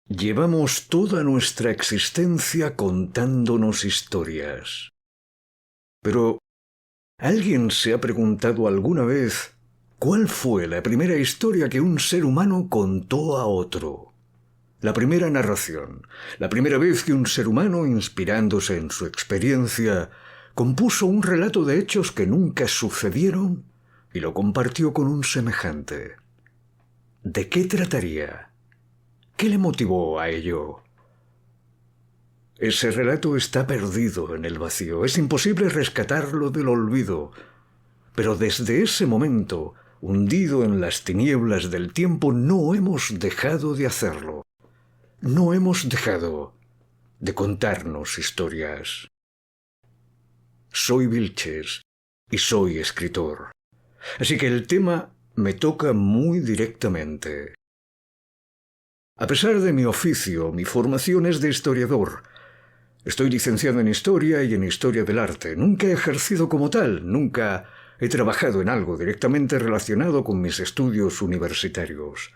Llevamos toda nuestra existencia contándonos historias. Pero, ¿alguien se ha preguntado alguna vez cuál fue la primera historia que un ser humano contó a otro? La primera narración, la primera vez que un ser humano, inspirándose en su experiencia, compuso un relato de hechos que nunca sucedieron y lo compartió con un semejante. ¿De qué trataría? ¿Qué le motivó a ello? Ese relato está perdido en el vacío. Es imposible rescatarlo del olvido. Pero desde ese momento, hundido en las tinieblas del tiempo, no hemos dejado de hacerlo. No hemos dejado de contarnos historias. Soy Vilches y soy escritor. Así que el tema me toca muy directamente. A pesar de mi oficio, mi formación es de historiador. Estoy licenciado en Historia y en Historia del Arte. Nunca he ejercido como tal, nunca he trabajado en algo directamente relacionado con mis estudios universitarios.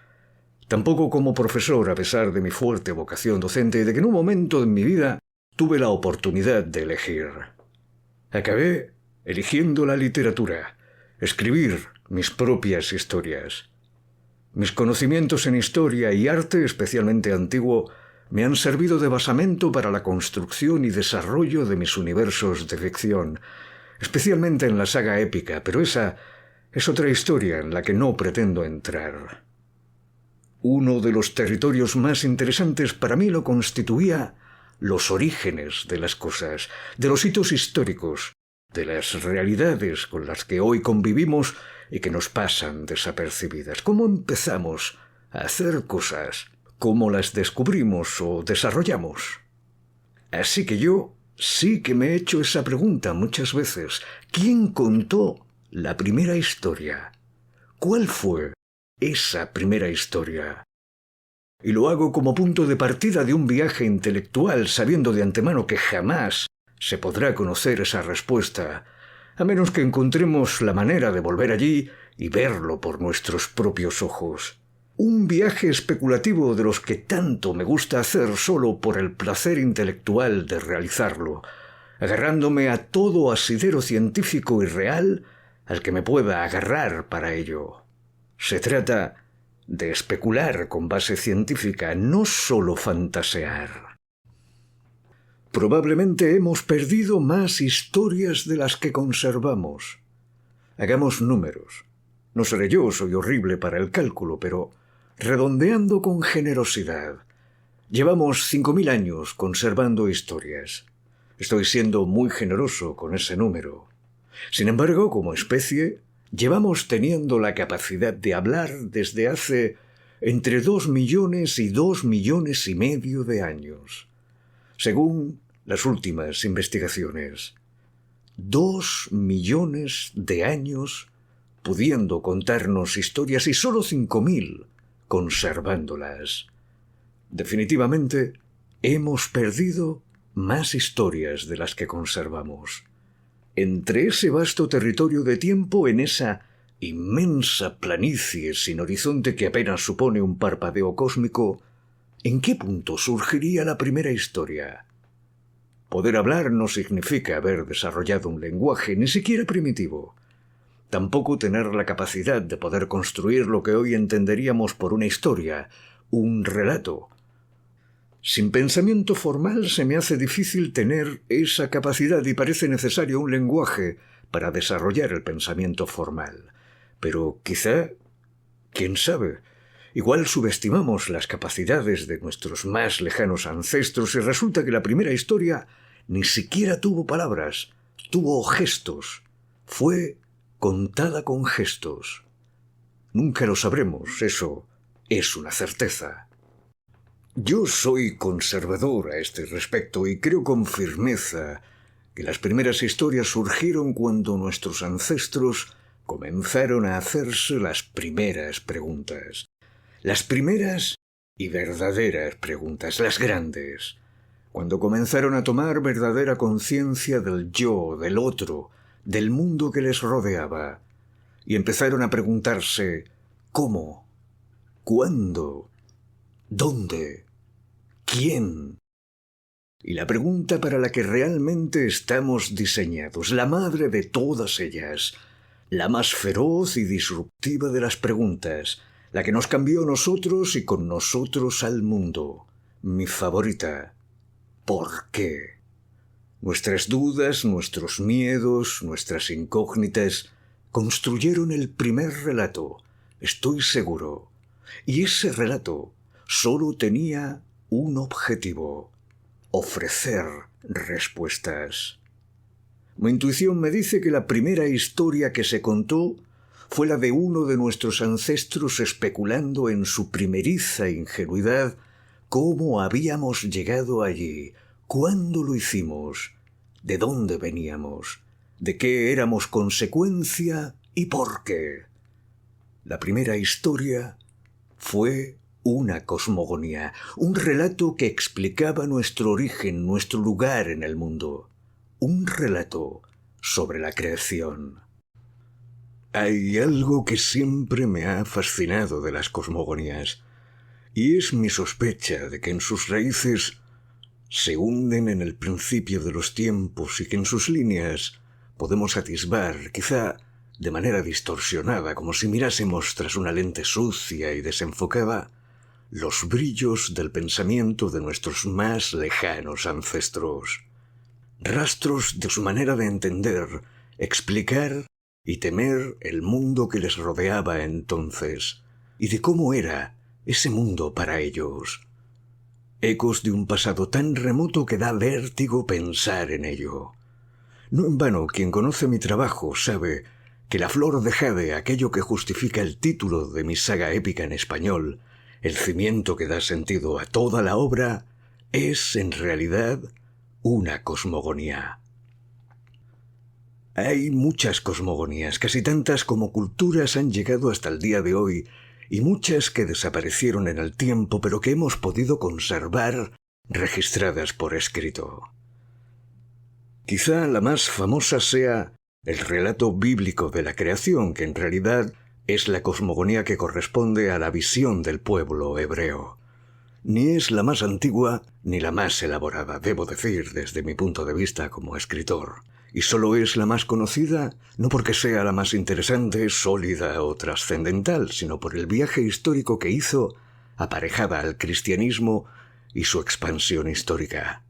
Tampoco como profesor, a pesar de mi fuerte vocación docente y de que en un momento en mi vida tuve la oportunidad de elegir. Acabé eligiendo la literatura, escribir mis propias historias. Mis conocimientos en historia y arte, especialmente antiguo, me han servido de basamento para la construcción y desarrollo de mis universos de ficción, especialmente en la saga épica, pero esa es otra historia en la que no pretendo entrar. Uno de los territorios más interesantes para mí lo constituía los orígenes de las cosas, de los hitos históricos, de las realidades con las que hoy convivimos y que nos pasan desapercibidas. ¿Cómo empezamos a hacer cosas? ¿Cómo las descubrimos o desarrollamos? Así que yo sí que me he hecho esa pregunta muchas veces. ¿Quién contó la primera historia? ¿Cuál fue esa primera historia? Y lo hago como punto de partida de un viaje intelectual, sabiendo de antemano que jamás se podrá conocer esa respuesta, a menos que encontremos la manera de volver allí y verlo por nuestros propios ojos. Un viaje especulativo de los que tanto me gusta hacer solo por el placer intelectual de realizarlo, agarrándome a todo asidero científico y real al que me pueda agarrar para ello. Se trata de especular con base científica, no solo fantasear. Probablemente hemos perdido más historias de las que conservamos. Hagamos números. No seré yo, soy horrible para el cálculo, pero redondeando con generosidad. Llevamos 5.000 años conservando historias. Estoy siendo muy generoso con ese número. Sin embargo, como especie, llevamos teniendo la capacidad de hablar desde hace entre 2 millones y 2,5 millones de años. Según las últimas investigaciones, 2 millones de años pudiendo contarnos historias y solo 5.000 conservándolas. Definitivamente, hemos perdido más historias de las que conservamos. Entre ese vasto territorio de tiempo, en esa inmensa planicie sin horizonte que apenas supone un parpadeo cósmico, ¿en qué punto surgiría la primera historia? Poder hablar no significa haber desarrollado un lenguaje, ni siquiera primitivo. Tampoco tener la capacidad de poder construir lo que hoy entenderíamos por una historia, un relato. Sin pensamiento formal se me hace difícil tener esa capacidad y parece necesario un lenguaje para desarrollar el pensamiento formal. Pero quizá, quién sabe, igual subestimamos las capacidades de nuestros más lejanos ancestros y resulta que la primera historia ni siquiera tuvo palabras, tuvo gestos. Fue contada con gestos. Nunca lo sabremos, eso es una certeza. Yo soy conservador a este respecto y creo con firmeza que las primeras historias surgieron cuando nuestros ancestros comenzaron a hacerse las primeras preguntas. Las primeras y verdaderas preguntas, las grandes. Cuando comenzaron a tomar verdadera conciencia del yo, del otro, del mundo que les rodeaba, y empezaron a preguntarse ¿cómo? ¿Cuándo? ¿Dónde? ¿quién? Y la pregunta para la que realmente estamos diseñados, la madre de todas ellas, la más feroz y disruptiva de las preguntas, la que nos cambió a nosotros y con nosotros al mundo, mi favorita. ¿Por qué? Nuestras dudas, nuestros miedos, nuestras incógnitas construyeron el primer relato, estoy seguro. Y ese relato solo tenía un objetivo: ofrecer respuestas. Mi intuición me dice que la primera historia que se contó fue la de uno de nuestros ancestros especulando en su primeriza ingenuidad cómo habíamos llegado allí, cuándo lo hicimos, de dónde veníamos, de qué éramos consecuencia y por qué. La primera historia fue una cosmogonía, un relato que explicaba nuestro origen, nuestro lugar en el mundo, un relato sobre la creación. Hay algo que siempre me ha fascinado de las cosmogonías, y es mi sospecha de que en sus raíces se hunden en el principio de los tiempos y que en sus líneas podemos atisbar, quizá de manera distorsionada, como si mirásemos tras una lente sucia y desenfocada, los brillos del pensamiento de nuestros más lejanos ancestros, rastros de su manera de entender, explicar y temer el mundo que les rodeaba entonces, y de cómo era ese mundo para ellos. Ecos de un pasado tan remoto que da vértigo pensar en ello. No en vano, quien conoce mi trabajo sabe que la flor de jade, aquello que justifica el título de mi saga épica en español, el cimiento que da sentido a toda la obra, es en realidad una cosmogonía. Hay muchas cosmogonías, casi tantas como culturas han llegado hasta el día de hoy, y muchas que desaparecieron en el tiempo, pero que hemos podido conservar registradas por escrito. Quizá la más famosa sea el relato bíblico de la creación, que en realidad es la cosmogonía que corresponde a la visión del pueblo hebreo. Ni es la más antigua ni la más elaborada, debo decir, desde mi punto de vista como escritor. Y solo es la más conocida, no porque sea la más interesante, sólida o trascendental, sino por el viaje histórico que hizo, aparejada al cristianismo y su expansión histórica.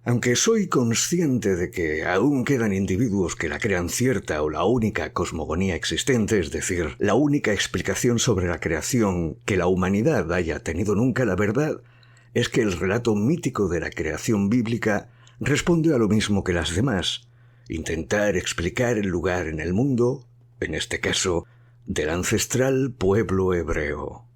Aunque soy consciente de que aún quedan individuos que la crean cierta o la única cosmogonía existente, es decir, la única explicación sobre la creación que la humanidad haya tenido nunca, la verdad es que el relato mítico de la creación bíblica responde a lo mismo que las demás: intentar explicar el lugar en el mundo, en este caso, del ancestral pueblo hebreo.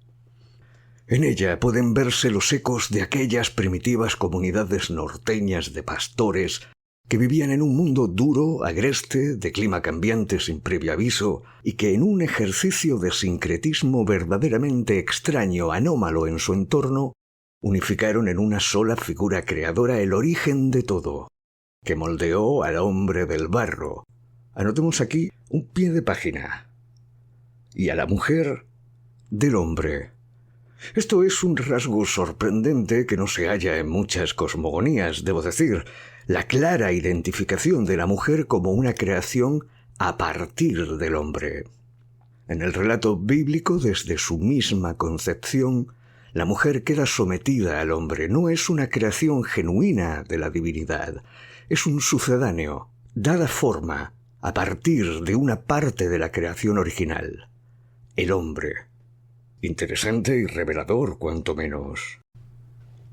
En ella pueden verse los ecos de aquellas primitivas comunidades norteñas de pastores que vivían en un mundo duro, agreste, de clima cambiante sin previo aviso, y que en un ejercicio de sincretismo verdaderamente extraño, anómalo en su entorno, unificaron en una sola figura creadora el origen de todo, que moldeó al hombre del barro. Anotemos aquí un pie de página. Y a la mujer del hombre. Esto es un rasgo sorprendente que no se halla en muchas cosmogonías, debo decir, la clara identificación de la mujer como una creación a partir del hombre. En el relato bíblico, desde su misma concepción, la mujer queda sometida al hombre, no es una creación genuina de la divinidad, es un sucedáneo, dada forma a partir de una parte de la creación original, el hombre. Interesante y revelador, cuanto menos.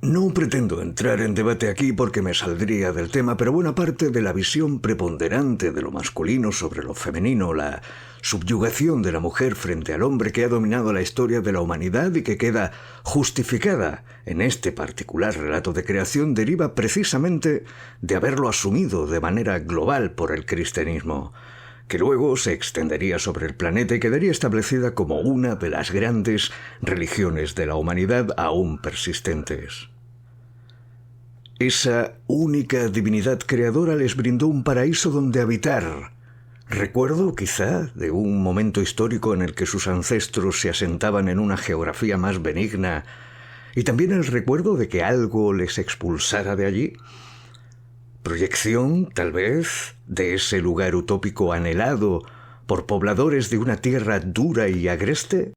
No pretendo entrar en debate aquí porque me saldría del tema, pero buena parte de la visión preponderante de lo masculino sobre lo femenino, la subyugación de la mujer frente al hombre que ha dominado la historia de la humanidad y que queda justificada en este particular relato de creación, deriva precisamente de haberlo asumido de manera global por el cristianismo, que luego se extendería sobre el planeta y quedaría establecida como una de las grandes religiones de la humanidad aún persistentes. Esa única divinidad creadora les brindó un paraíso donde habitar. Recuerdo, quizá, de un momento histórico en el que sus ancestros se asentaban en una geografía más benigna y también el recuerdo de que algo les expulsara de allí. Proyección, tal vez, de ese lugar utópico anhelado por pobladores de una tierra dura y agreste.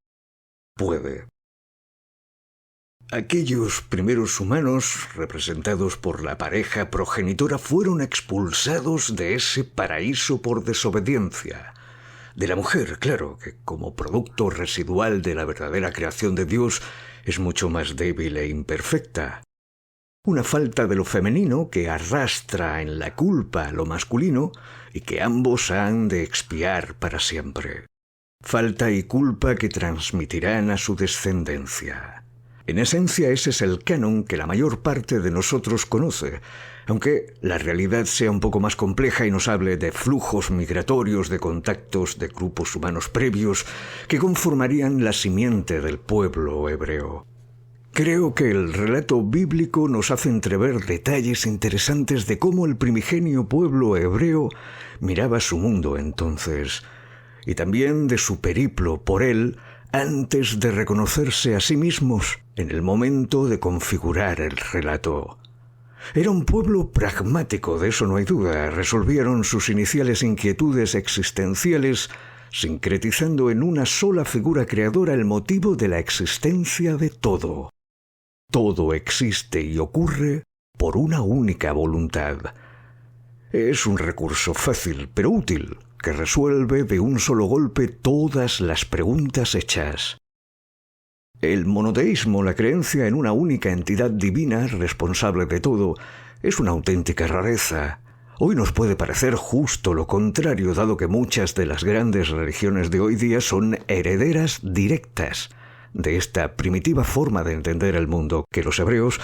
Puede. Aquellos primeros humanos, representados por la pareja progenitora, fueron expulsados de ese paraíso por desobediencia. De la mujer, claro, que como producto residual de la verdadera creación de Dios es mucho más débil e imperfecta. Una falta de lo femenino que arrastra en la culpa a lo masculino y que ambos han de expiar para siempre. Falta y culpa que transmitirán a su descendencia. En esencia, ese es el canon que la mayor parte de nosotros conoce, aunque la realidad sea un poco más compleja y nos hable de flujos migratorios, de contactos de grupos humanos previos que conformarían la simiente del pueblo hebreo. Creo que el relato bíblico nos hace entrever detalles interesantes de cómo el primigenio pueblo hebreo miraba su mundo entonces, y también de su periplo por él antes de reconocerse a sí mismos en el momento de configurar el relato. Era un pueblo pragmático, de eso no hay duda. Resolvieron sus iniciales inquietudes existenciales sincretizando en una sola figura creadora el motivo de la existencia de todo. Todo existe y ocurre por una única voluntad. Es un recurso fácil, pero útil, que resuelve de un solo golpe todas las preguntas hechas. El monoteísmo, la creencia en una única entidad divina responsable de todo, es una auténtica rareza. Hoy nos puede parecer justo lo contrario, dado que muchas de las grandes religiones de hoy día son herederas directas de esta primitiva forma de entender el mundo que los hebreos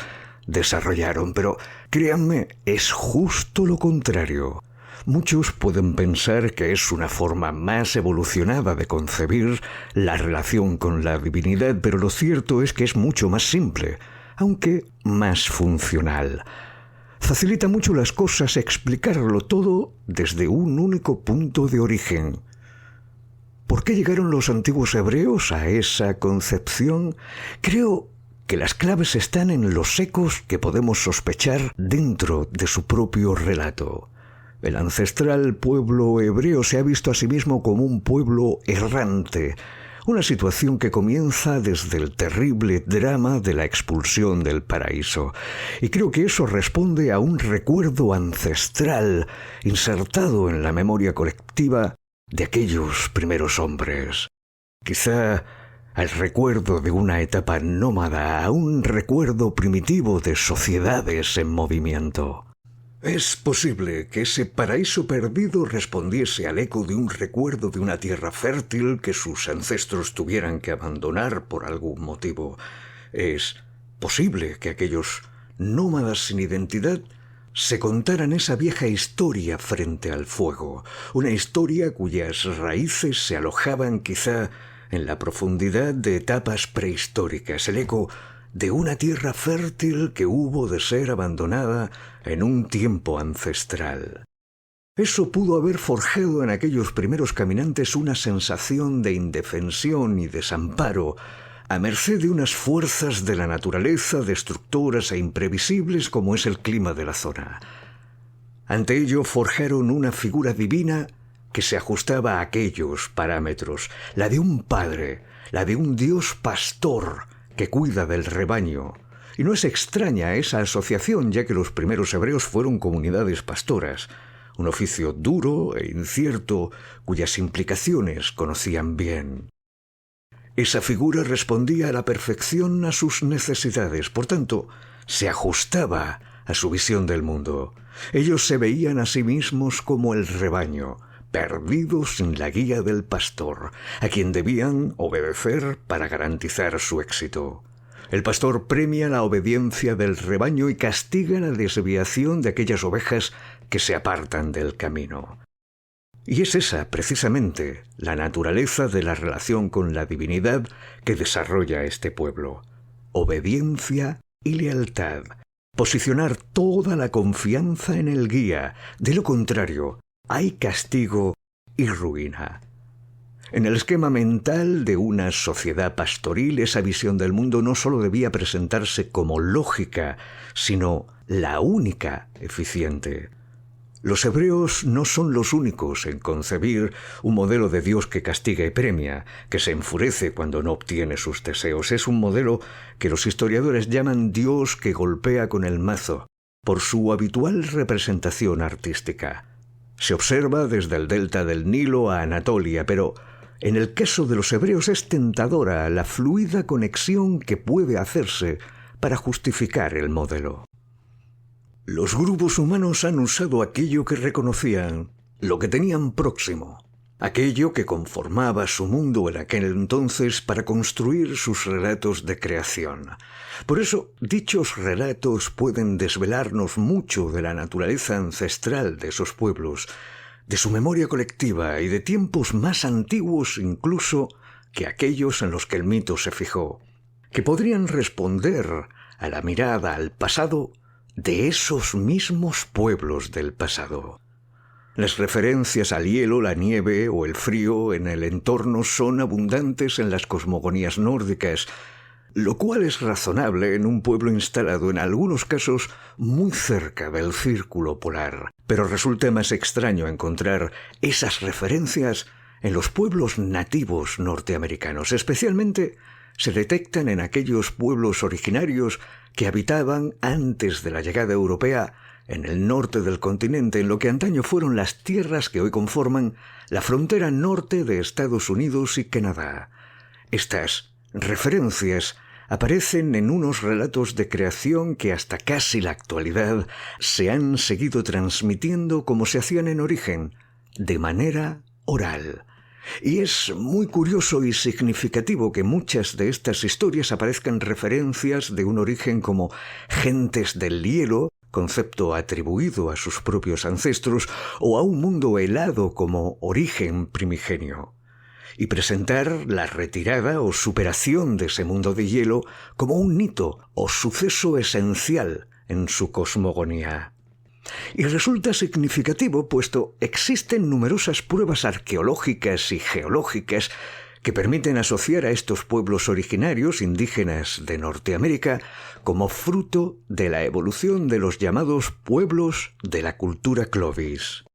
desarrollaron. Pero, créanme, es justo lo contrario. Muchos pueden pensar que es una forma más evolucionada de concebir la relación con la divinidad, pero lo cierto es que es mucho más simple, aunque más funcional. Facilita mucho las cosas explicarlo todo desde un único punto de origen. ¿Por qué llegaron los antiguos hebreos a esa concepción? Creo que las claves están en los ecos que podemos sospechar dentro de su propio relato. El ancestral pueblo hebreo se ha visto a sí mismo como un pueblo errante, una situación que comienza desde el terrible drama de la expulsión del paraíso. Y creo que eso responde a un recuerdo ancestral insertado en la memoria colectiva de aquellos primeros hombres. Quizá al recuerdo de una etapa nómada, a un recuerdo primitivo de sociedades en movimiento. Es posible que ese paraíso perdido respondiese al eco de un recuerdo de una tierra fértil que sus ancestros tuvieran que abandonar por algún motivo. Es posible que aquellos nómadas sin identidad se contaran esa vieja historia frente al fuego, una historia cuyas raíces se alojaban quizá en la profundidad de etapas prehistóricas, el eco de una tierra fértil que hubo de ser abandonada en un tiempo ancestral. Eso pudo haber forjado en aquellos primeros caminantes una sensación de indefensión y desamparo, a merced de unas fuerzas de la naturaleza destructoras e imprevisibles como es el clima de la zona. Ante ello forjaron una figura divina que se ajustaba a aquellos parámetros, la de un padre, la de un Dios pastor que cuida del rebaño. Y no es extraña esa asociación, ya que los primeros hebreos fueron comunidades pastoras, un oficio duro e incierto cuyas implicaciones conocían bien. Esa figura respondía a la perfección a sus necesidades, por tanto, se ajustaba a su visión del mundo. Ellos se veían a sí mismos como el rebaño, perdidos sin la guía del pastor, a quien debían obedecer para garantizar su éxito. El pastor premia la obediencia del rebaño y castiga la desviación de aquellas ovejas que se apartan del camino. Y es esa, precisamente, la naturaleza de la relación con la divinidad que desarrolla este pueblo. Obediencia y lealtad. Posicionar toda la confianza en el guía. De lo contrario, hay castigo y ruina. En el esquema mental de una sociedad pastoril, esa visión del mundo no solo debía presentarse como lógica, sino la única eficiente. Los hebreos no son los únicos en concebir un modelo de Dios que castiga y premia, que se enfurece cuando no obtiene sus deseos. Es un modelo que los historiadores llaman Dios que golpea con el mazo, por su habitual representación artística. Se observa desde el delta del Nilo a Anatolia, pero en el caso de los hebreos es tentadora la fluida conexión que puede hacerse para justificar el modelo. Los grupos humanos han usado aquello que reconocían, lo que tenían próximo, aquello que conformaba su mundo en aquel entonces para construir sus relatos de creación. Por eso, dichos relatos pueden desvelarnos mucho de la naturaleza ancestral de esos pueblos, de su memoria colectiva y de tiempos más antiguos incluso que aquellos en los que el mito se fijó, que podrían responder a la mirada al pasado de esos mismos pueblos del pasado. Las referencias al hielo, la nieve o el frío en el entorno son abundantes en las cosmogonías nórdicas, lo cual es razonable en un pueblo instalado en algunos casos muy cerca del círculo polar. Pero resulta más extraño encontrar esas referencias en los pueblos nativos norteamericanos. Especialmente se detectan en aquellos pueblos originarios que habitaban antes de la llegada europea en el norte del continente, en lo que antaño fueron las tierras que hoy conforman la frontera norte de Estados Unidos y Canadá. Estas referencias aparecen en unos relatos de creación que hasta casi la actualidad se han seguido transmitiendo como se hacían en origen, de manera oral. Y es muy curioso y significativo que muchas de estas historias aparezcan referencias de un origen como gentes del hielo, concepto atribuido a sus propios ancestros, o a un mundo helado como origen primigenio, y presentar la retirada o superación de ese mundo de hielo como un hito o suceso esencial en su cosmogonía. Y resulta significativo puesto existen numerosas pruebas arqueológicas y geológicas que permiten asociar a estos pueblos originarios indígenas de Norteamérica como fruto de la evolución de los llamados pueblos de la cultura Clovis.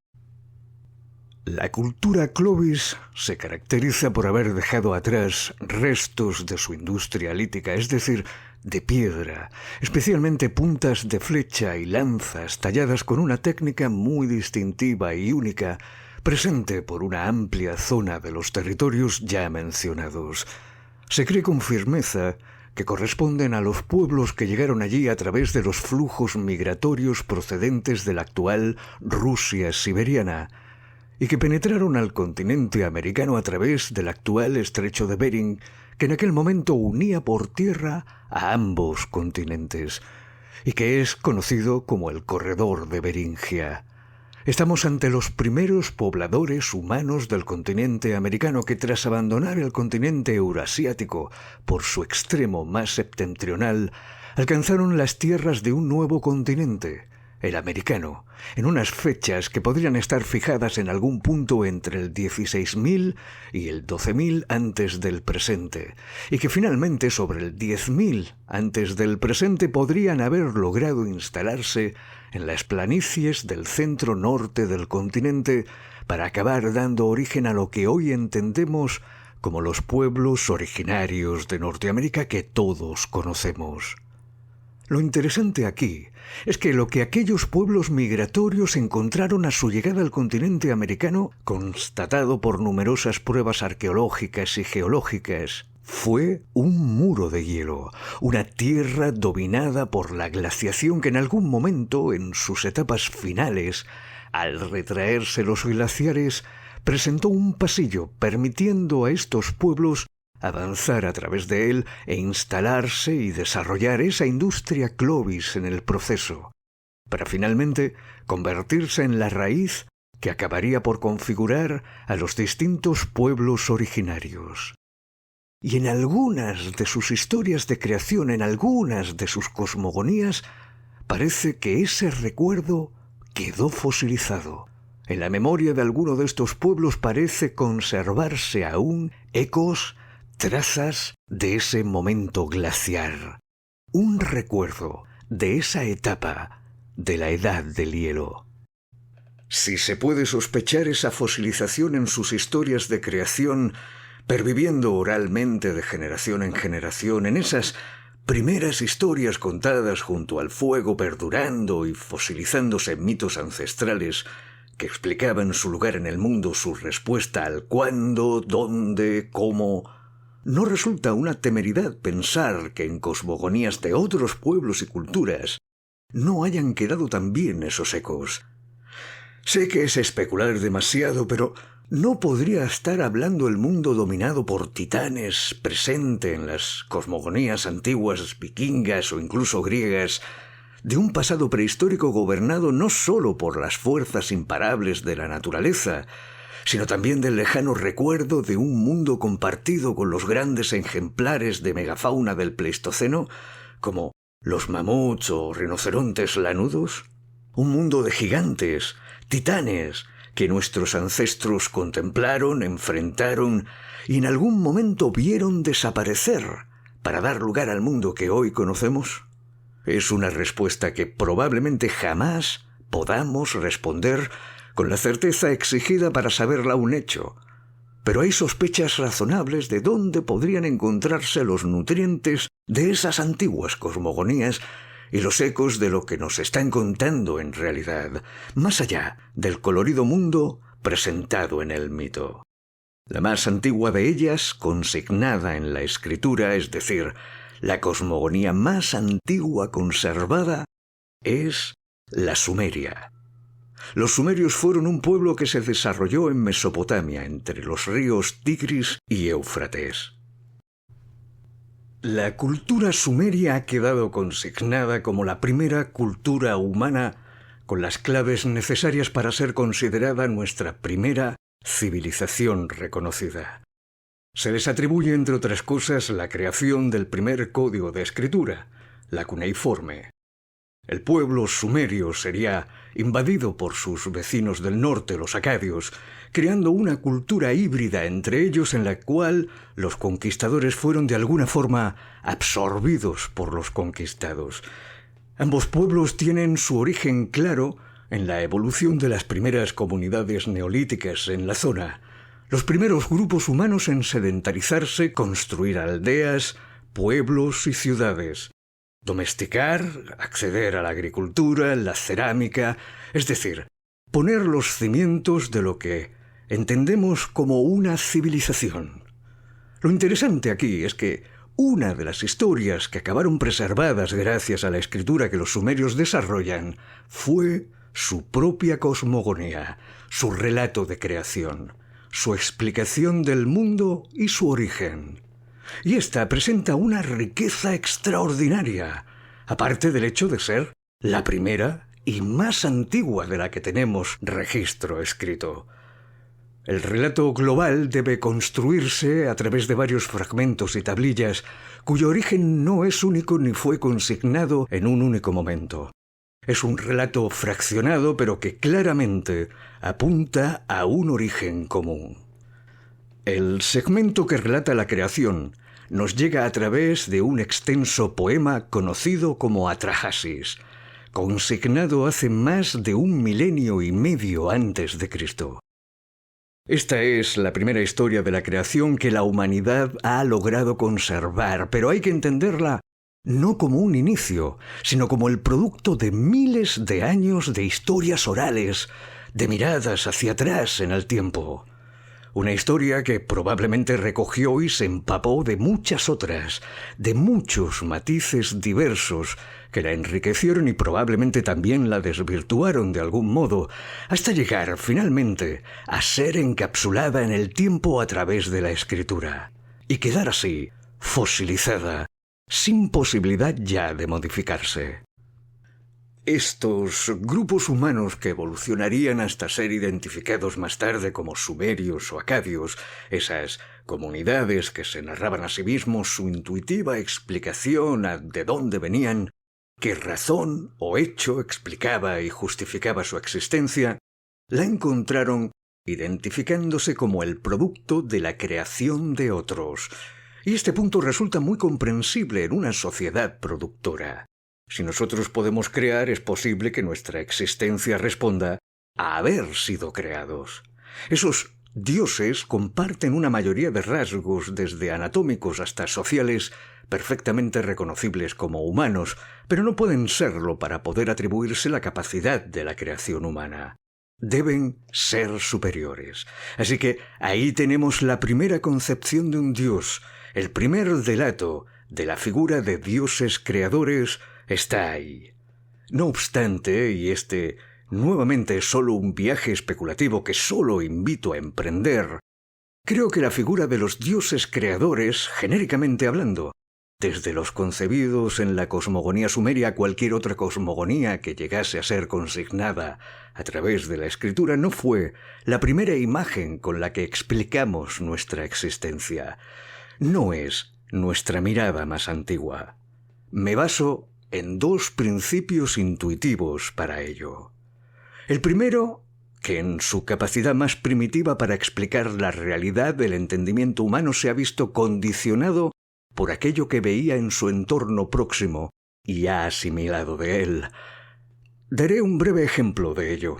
La cultura Clovis se caracteriza por haber dejado atrás restos de su industria lítica, es decir, de piedra, especialmente puntas de flecha y lanzas talladas con una técnica muy distintiva y única, presente por una amplia zona de los territorios ya mencionados. Se cree con firmeza que corresponden a los pueblos que llegaron allí a través de los flujos migratorios procedentes de la actual Rusia siberiana, y que penetraron al continente americano a través del actual estrecho de Bering, que en aquel momento unía por tierra a ambos continentes, y que es conocido como el Corredor de Beringia. Estamos ante los primeros pobladores humanos del continente americano que, tras abandonar el continente eurasiático por su extremo más septentrional, alcanzaron las tierras de un nuevo continente, el americano, en unas fechas que podrían estar fijadas en algún punto entre el 16.000 y el 12.000 antes del presente, y que finalmente sobre el 10.000 antes del presente podrían haber logrado instalarse en las planicies del centro norte del continente para acabar dando origen a lo que hoy entendemos como los pueblos originarios de Norteamérica que todos conocemos. Lo interesante aquí es que lo que aquellos pueblos migratorios encontraron a su llegada al continente americano, constatado por numerosas pruebas arqueológicas y geológicas, fue un muro de hielo, una tierra dominada por la glaciación que en algún momento, en sus etapas finales, al retraerse los glaciares, presentó un pasillo permitiendo a estos pueblos avanzar a través de él e instalarse y desarrollar esa industria Clovis en el proceso, para finalmente convertirse en la raíz que acabaría por configurar a los distintos pueblos originarios. Y en algunas de sus historias de creación, en algunas de sus cosmogonías, parece que ese recuerdo quedó fosilizado. En la memoria de alguno de estos pueblos parece conservarse aún ecos, trazas de ese momento glaciar. Un recuerdo de esa etapa de la edad del hielo. Si se puede sospechar esa fosilización en sus historias de creación, perviviendo oralmente de generación en generación, en esas primeras historias contadas junto al fuego, perdurando y fosilizándose en mitos ancestrales que explicaban su lugar en el mundo, su respuesta al cuándo, dónde, cómo. No resulta una temeridad pensar que en cosmogonías de otros pueblos y culturas no hayan quedado también esos ecos. Sé que es especular demasiado, pero ¿no podría estar hablando el mundo dominado por titanes presente en las cosmogonías antiguas vikingas o incluso griegas, de un pasado prehistórico gobernado no solo por las fuerzas imparables de la naturaleza, sino también del lejano recuerdo de un mundo compartido con los grandes ejemplares de megafauna del Pleistoceno, como los mamuts o rinocerontes lanudos? Un mundo de gigantes, titanes, que nuestros ancestros contemplaron, enfrentaron y en algún momento vieron desaparecer para dar lugar al mundo que hoy conocemos. Es una respuesta que probablemente jamás podamos responder con la certeza exigida para saberla un hecho, pero hay sospechas razonables de dónde podrían encontrarse los nutrientes de esas antiguas cosmogonías y los ecos de lo que nos están contando en realidad, más allá del colorido mundo presentado en el mito. La más antigua de ellas, consignada en la escritura, es decir, la cosmogonía más antigua conservada, es la Sumeria. Los sumerios fueron un pueblo que se desarrolló en Mesopotamia, entre los ríos Tigris y Éufrates. La cultura sumeria ha quedado consignada como la primera cultura humana con las claves necesarias para ser considerada nuestra primera civilización reconocida. Se les atribuye, entre otras cosas, la creación del primer código de escritura, la cuneiforme. El pueblo sumerio sería invadido por sus vecinos del norte, los acadios, creando una cultura híbrida entre ellos en la cual los conquistadores fueron de alguna forma absorbidos por los conquistados. Ambos pueblos tienen su origen claro en la evolución de las primeras comunidades neolíticas en la zona, los primeros grupos humanos en sedentarizarse, construir aldeas, pueblos y ciudades. Domesticar, acceder a la agricultura, la cerámica, es decir, poner los cimientos de lo que entendemos como una civilización. Lo interesante aquí es que una de las historias que acabaron preservadas gracias a la escritura que los sumerios desarrollan fue su propia cosmogonía, su relato de creación, su explicación del mundo y su origen. Y esta presenta una riqueza extraordinaria, aparte del hecho de ser la primera y más antigua de la que tenemos registro escrito. El relato global debe construirse a través de varios fragmentos y tablillas, cuyo origen no es único ni fue consignado en un único momento. Es un relato fraccionado, pero que claramente apunta a un origen común. El segmento que relata la creación nos llega a través de un extenso poema conocido como Atrahasis, consignado hace más de 1,5 milenios antes de Cristo. Esta es la primera historia de la creación que la humanidad ha logrado conservar, pero hay que entenderla no como un inicio, sino como el producto de miles de años de historias orales, de miradas hacia atrás en el tiempo. Una historia que probablemente recogió y se empapó de muchas otras, de muchos matices diversos que la enriquecieron y probablemente también la desvirtuaron de algún modo, hasta llegar finalmente a ser encapsulada en el tiempo a través de la escritura, y quedar así fosilizada, sin posibilidad ya de modificarse. Estos grupos humanos que evolucionarían hasta ser identificados más tarde como sumerios o acadios, esas comunidades que se narraban a sí mismos su intuitiva explicación de dónde venían, qué razón o hecho explicaba y justificaba su existencia, La encontraron identificándose como el producto de la creación de otros. Y este punto resulta muy comprensible en una sociedad productora. Si nosotros podemos crear, es posible que nuestra existencia responda a haber sido creados. Esos dioses comparten una mayoría de rasgos, desde anatómicos hasta sociales, perfectamente reconocibles como humanos, pero no pueden serlo para poder atribuirse la capacidad de la creación humana. Deben ser superiores. Así que ahí tenemos la primera concepción de un dios. El primer delato de la figura de dioses creadores está ahí. No obstante, y este nuevamente es solo un viaje especulativo que solo invito a emprender, creo que la figura de los dioses creadores, genéricamente hablando, desde los concebidos en la cosmogonía sumeria a cualquier otra cosmogonía que llegase a ser consignada a través de la escritura, no fue la primera imagen con la que explicamos nuestra existencia. No es nuestra mirada más antigua. Me baso en dos principios intuitivos para ello. El primero, que en su capacidad más primitiva para explicar la realidad del entendimiento humano se ha visto condicionado por aquello que veía en su entorno próximo y ha asimilado de él. Daré un breve ejemplo de ello.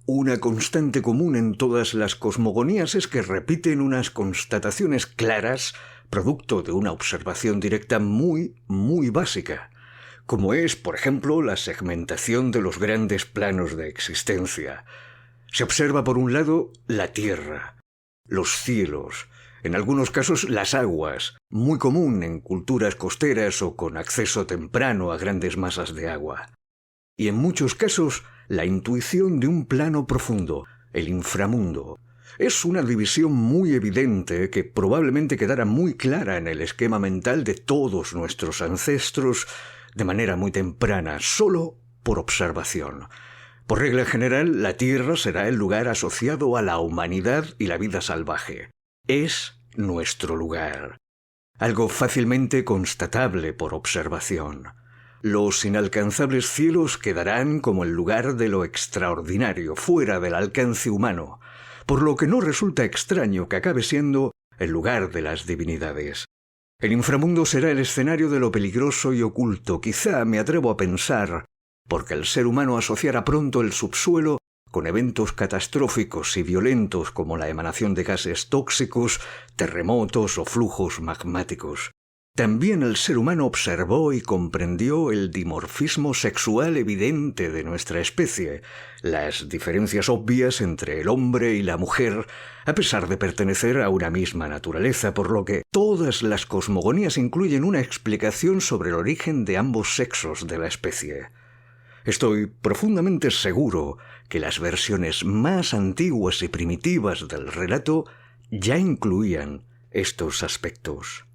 Una constante común en todas las cosmogonías es que repiten unas constataciones claras, producto de una observación directa muy básica, como es, por ejemplo, la segmentación de los grandes planos de existencia. Se observa, por un lado, la tierra, los cielos, en algunos casos las aguas, muy común en culturas costeras o con acceso temprano a grandes masas de agua. Y en muchos casos, la intuición de un plano profundo, el inframundo. Es una división muy evidente que probablemente quedara muy clara en el esquema mental de todos nuestros ancestros de manera muy temprana, solo por observación. Por regla general, la Tierra será el lugar asociado a la humanidad y la vida salvaje. Es nuestro lugar. Algo fácilmente constatable por observación. Los inalcanzables cielos quedarán como el lugar de lo extraordinario, fuera del alcance humano, por lo que no resulta extraño que acabe siendo el lugar de las divinidades. El inframundo será el escenario de lo peligroso y oculto, quizá me atrevo a pensar, porque el ser humano asociará pronto el subsuelo con eventos catastróficos y violentos como la emanación de gases tóxicos, terremotos o flujos magmáticos. También el ser humano observó y comprendió el dimorfismo sexual evidente de nuestra especie, las diferencias obvias entre el hombre y la mujer, a pesar de pertenecer a una misma naturaleza, por lo que todas las cosmogonías incluyen una explicación sobre el origen de ambos sexos de la especie. Estoy profundamente seguro que las versiones más antiguas y primitivas del relato ya incluían estos aspectos.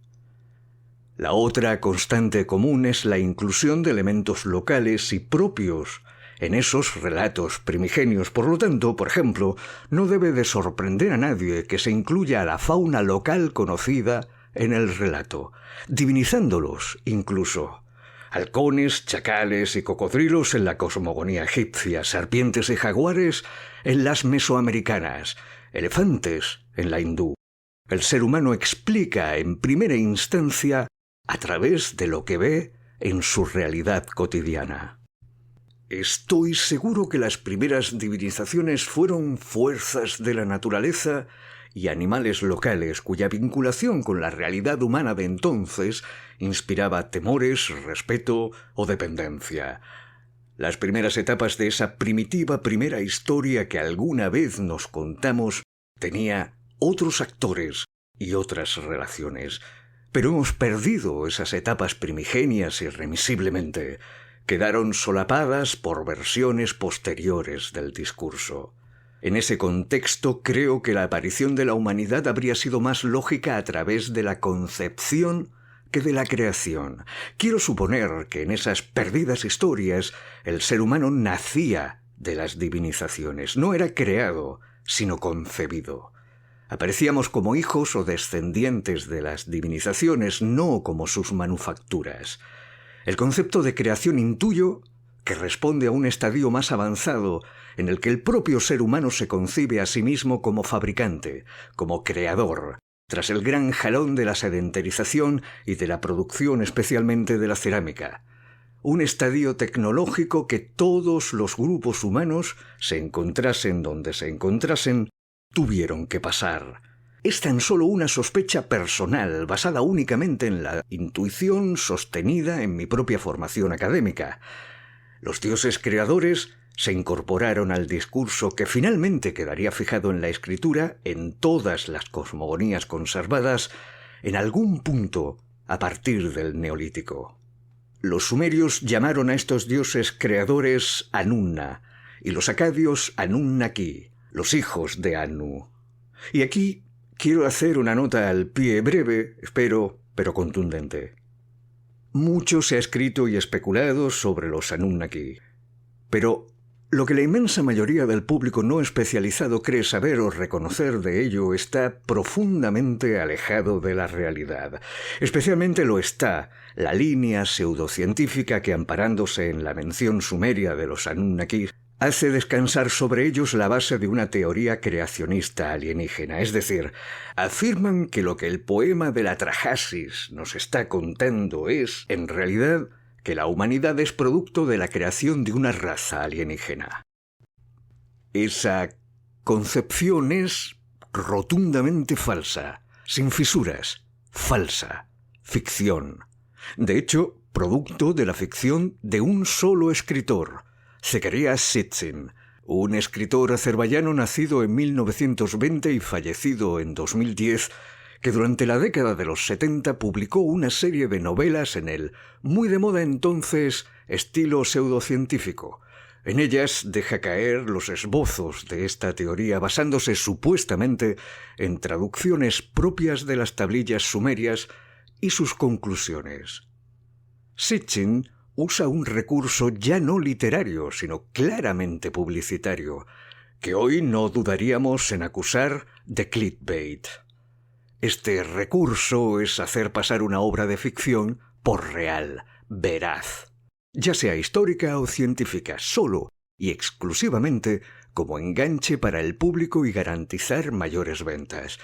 La otra constante común es la inclusión de elementos locales y propios en esos relatos primigenios. Por lo tanto, por ejemplo, no debe de sorprender a nadie que se incluya a la fauna local conocida en el relato, divinizándolos incluso. Halcones, chacales y cocodrilos en la cosmogonía egipcia, serpientes y jaguares en las mesoamericanas, elefantes en la hindú. El ser humano explica en primera instancia a través de lo que ve en su realidad cotidiana. Estoy seguro que las primeras divinizaciones fueron fuerzas de la naturaleza y animales locales cuya vinculación con la realidad humana de entonces inspiraba temores, respeto o dependencia. Las primeras etapas de esa primitiva primera historia que alguna vez nos contamos tenía otros actores y otras relaciones. Pero hemos perdido esas etapas primigenias irremisiblemente. Quedaron solapadas por versiones posteriores del discurso. En ese contexto creo que la aparición de la humanidad habría sido más lógica a través de la concepción que de la creación. Quiero suponer que en esas perdidas historias el ser humano nacía de las divinizaciones, no era creado, sino concebido. Aparecíamos como hijos o descendientes de las divinizaciones, no como sus manufacturas. El concepto de creación intuyo que responde a un estadio más avanzado en el que el propio ser humano se concibe a sí mismo como fabricante, como creador, tras el gran jalón de la sedentarización y de la producción especialmente de la cerámica. Un estadio tecnológico que todos los grupos humanos, se encontrasen donde se encontrasen, tuvieron que pasar. Es tan solo una sospecha personal basada únicamente en la intuición sostenida en mi propia formación académica. Los dioses creadores se incorporaron al discurso que finalmente quedaría fijado en la escritura en todas las cosmogonías conservadas en algún punto a partir del Neolítico. Los sumerios llamaron a estos dioses creadores Anunna y los acadios Anunnaki, los hijos de Anu. Y aquí quiero hacer una nota al pie breve, espero, pero contundente. Mucho se ha escrito y especulado sobre los Anunnaki, pero lo que la inmensa mayoría del público no especializado cree saber o reconocer de ello está profundamente alejado de la realidad. Especialmente lo está la línea pseudocientífica que, amparándose en la mención sumeria de los Anunnaki, hace descansar sobre ellos la base de una teoría creacionista alienígena. Es decir, afirman que lo que el poema de la Trahasis nos está contando es, en realidad, que la humanidad es producto de la creación de una raza alienígena. Esa concepción es rotundamente falsa, sin fisuras, falsa, ficción. De hecho, producto de la ficción de un solo escritor, Zecharia Sitchin, un escritor azerbaiyano nacido en 1920 y fallecido en 2010, que durante la década de los 70 publicó una serie de novelas en el muy de moda entonces estilo pseudocientífico. En ellas deja caer los esbozos de esta teoría basándose supuestamente en traducciones propias de las tablillas sumerias y sus conclusiones. Sitchin usa un recurso ya no literario, sino claramente publicitario, que hoy no dudaríamos en acusar de clickbait. Este recurso es hacer pasar una obra de ficción por real, veraz, ya sea histórica o científica, solo y exclusivamente como enganche para el público y garantizar mayores ventas.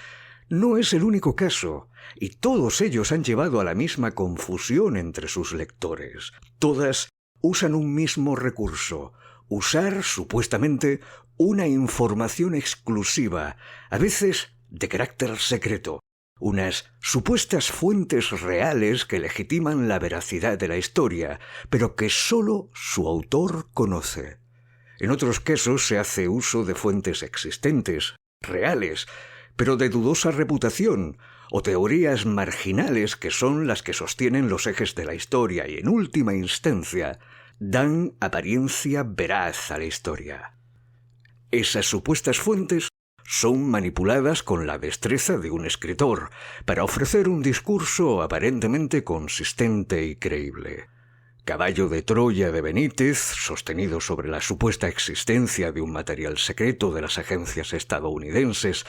No es el único caso, y todos ellos han llevado a la misma confusión entre sus lectores. Todas usan un mismo recurso: usar, supuestamente, una información exclusiva, a veces de carácter secreto, unas supuestas fuentes reales que legitiman la veracidad de la historia, pero que sólo su autor conoce. En otros casos se hace uso de fuentes existentes, reales, pero de dudosa reputación, o teorías marginales que son las que sostienen los ejes de la historia y, en última instancia, dan apariencia veraz a la historia. Esas supuestas fuentes son manipuladas con la destreza de un escritor para ofrecer un discurso aparentemente consistente y creíble. Caballo de Troya de Benítez, sostenido sobre la supuesta existencia de un material secreto de las agencias estadounidenses,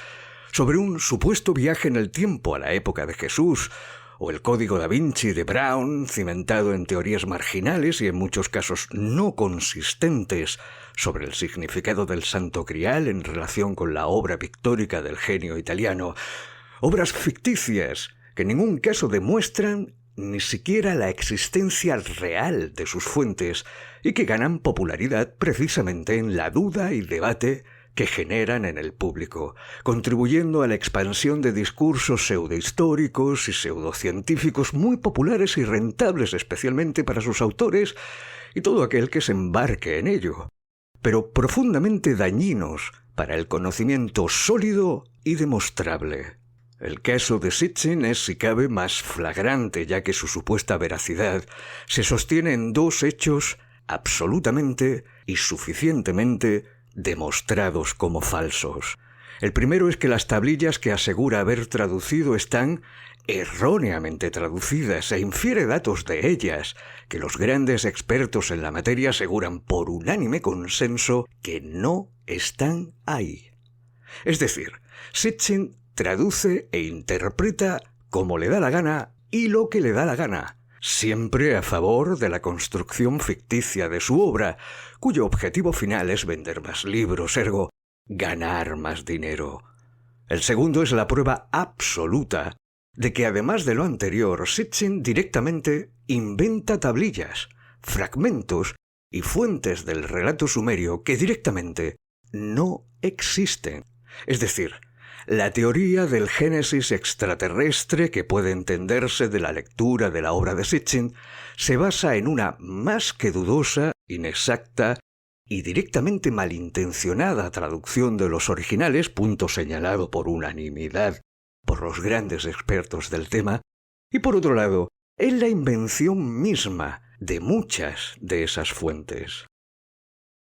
sobre un supuesto viaje en el tiempo a la época de Jesús, o el Código da Vinci de Brown, cimentado en teorías marginales y en muchos casos no consistentes sobre el significado del Santo Grial en relación con la obra pictórica del genio italiano, obras ficticias que en ningún caso demuestran ni siquiera la existencia real de sus fuentes y que ganan popularidad precisamente en la duda y debate que generan en el público, contribuyendo a la expansión de discursos pseudohistóricos y pseudocientíficos muy populares y rentables especialmente para sus autores y todo aquel que se embarque en ello, pero profundamente dañinos para el conocimiento sólido y demostrable. El caso de Sitchin es, si cabe, más flagrante, ya que su supuesta veracidad se sostiene en dos hechos absolutamente y suficientemente demostrados como falsos. El primero es que las tablillas que asegura haber traducido están erróneamente traducidas e infiere datos de ellas que los grandes expertos en la materia aseguran por unánime consenso que no están ahí. Es decir, Sitchin traduce e interpreta como le da la gana y lo que le da la gana, siempre a favor de la construcción ficticia de su obra, cuyo objetivo final es vender más libros, ergo, ganar más dinero. El segundo es la prueba absoluta de que, además de lo anterior, Sitchin directamente inventa tablillas, fragmentos y fuentes del relato sumerio que directamente no existen. Es decir, la teoría del génesis extraterrestre que puede entenderse de la lectura de la obra de Sitchin se basa en una más que dudosa, inexacta y directamente malintencionada traducción de los originales, punto señalado por unanimidad por los grandes expertos del tema, y por otro lado, en la invención misma de muchas de esas fuentes.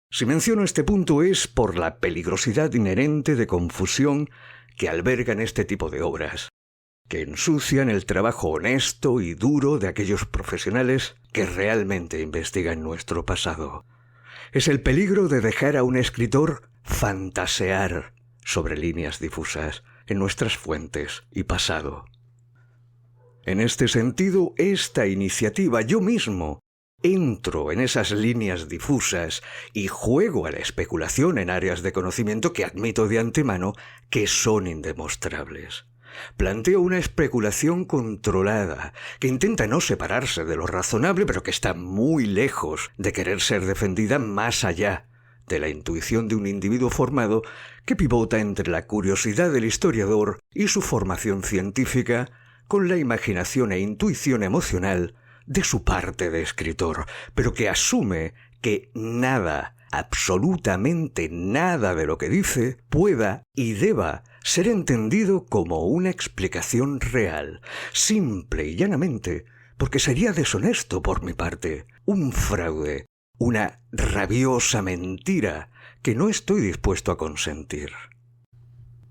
Si menciono este punto es por la peligrosidad inherente de confusión que albergan este tipo de obras, que ensucian el trabajo honesto y duro de aquellos profesionales que realmente investigan nuestro pasado. Es el peligro de dejar a un escritor fantasear sobre líneas difusas en nuestras fuentes y pasado. En este sentido, esta iniciativa, yo mismo entro en esas líneas difusas y juego a la especulación en áreas de conocimiento que admito de antemano que son indemostrables. Planteo una especulación controlada, que intenta no separarse de lo razonable, pero que está muy lejos de querer ser defendida más allá de la intuición de un individuo formado que pivota entre la curiosidad del historiador y su formación científica con la imaginación e intuición emocional de su parte de escritor, pero que asume que nada, absolutamente nada de lo que dice pueda y deba ser entendido como una explicación real, simple y llanamente, porque sería deshonesto por mi parte, un fraude, una rabiosa mentira que no estoy dispuesto a consentir.